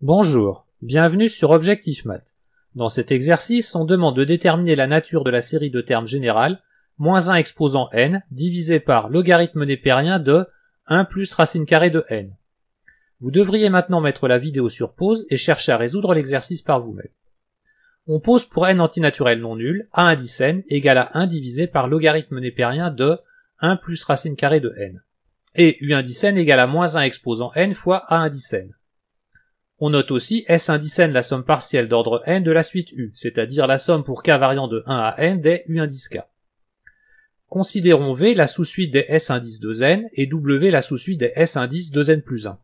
Bonjour, bienvenue sur Objectif Math. Dans cet exercice, on demande de déterminer la nature de la série de termes générale moins 1 exposant n divisé par logarithme népérien de 1 plus racine carrée de n. Vous devriez maintenant mettre la vidéo sur pause et chercher à résoudre l'exercice par vous-même. On pose pour n antinaturel non nul, a indice n égale à 1 divisé par logarithme népérien de 1 plus racine carrée de n. Et u indice n égale à moins 1 exposant n fois a indice n. On note aussi S indice n la somme partielle d'ordre n de la suite U, c'est-à-dire la somme pour k variant de 1 à n des U indice k. Considérons V la sous-suite des S indice 2n et W la sous-suite des S indice 2n plus 1.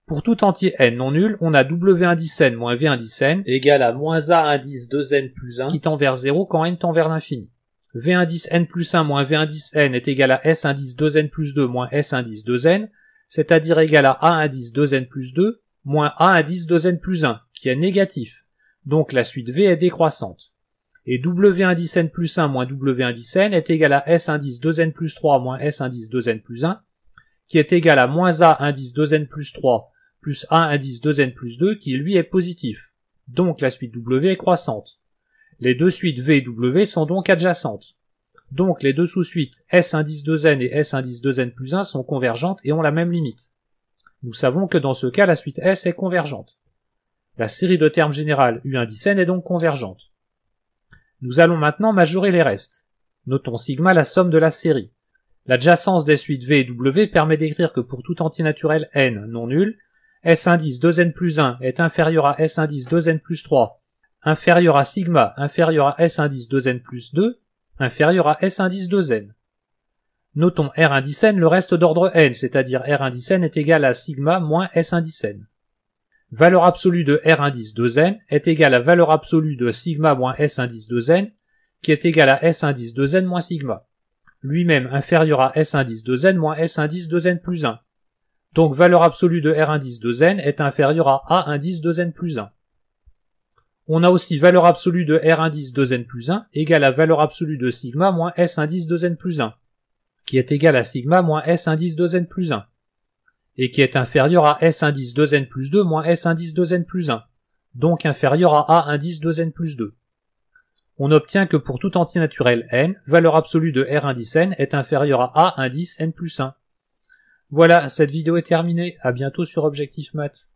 Pour tout entier n non nul, on a W indice n moins V indice n égale à moins A indice 2n plus 1 qui tend vers 0 quand n tend vers l'infini. V indice n plus 1 moins V indice n est égal à S indice 2n plus 2 moins S indice 2n, c'est-à-dire égal à A indice 2n plus 2 moins A indice 2n plus 1, qui est négatif. Donc la suite V est décroissante. Et W indice n plus 1 moins W indice n est égal à S indice 2n plus 3 moins S indice 2n plus 1, qui est égal à moins A indice 2n plus 3 plus A indice 2n plus 2, qui lui est positif. Donc la suite W est croissante. Les deux suites V et W sont donc adjacentes. Donc les deux sous-suites S indice 2n et S indice 2n plus 1 sont convergentes et ont la même limite. Nous savons que dans ce cas, la suite S est convergente. La série de termes générale U indice n est donc convergente. Nous allons maintenant majorer les restes. Notons sigma la somme de la série. L'adjacence des suites V et W permet d'écrire que pour tout entier naturel n non nul, S indice 2n plus 1 est inférieur à S indice 2n plus 3, inférieur à sigma inférieur à S indice 2n plus 2, inférieur à S indice 2n. Notons R indice n le reste d'ordre n, c'est-à-dire R indice n est égal à sigma moins S indice n. Valeur absolue de R indice 2n est égale à valeur absolue de sigma moins S indice 2n, qui est égal à S indice 2n moins sigma, lui-même inférieur à S indice 2n moins S indice 2n plus 1. Donc valeur absolue de R indice 2n est inférieure à A indice 2n plus 1. On a aussi valeur absolue de R indice 2n plus 1 égale à valeur absolue de sigma moins S indice 2n plus 1. Qui est égal à sigma moins S indice 2n plus 1, et qui est inférieur à S indice 2n plus 2 moins S indice 2n plus 1, donc inférieur à A indice 2n plus 2. On obtient que pour tout entier naturel n, valeur absolue de R indice n est inférieure à A indice n plus 1. Voilà, cette vidéo est terminée, à bientôt sur Objectif Math.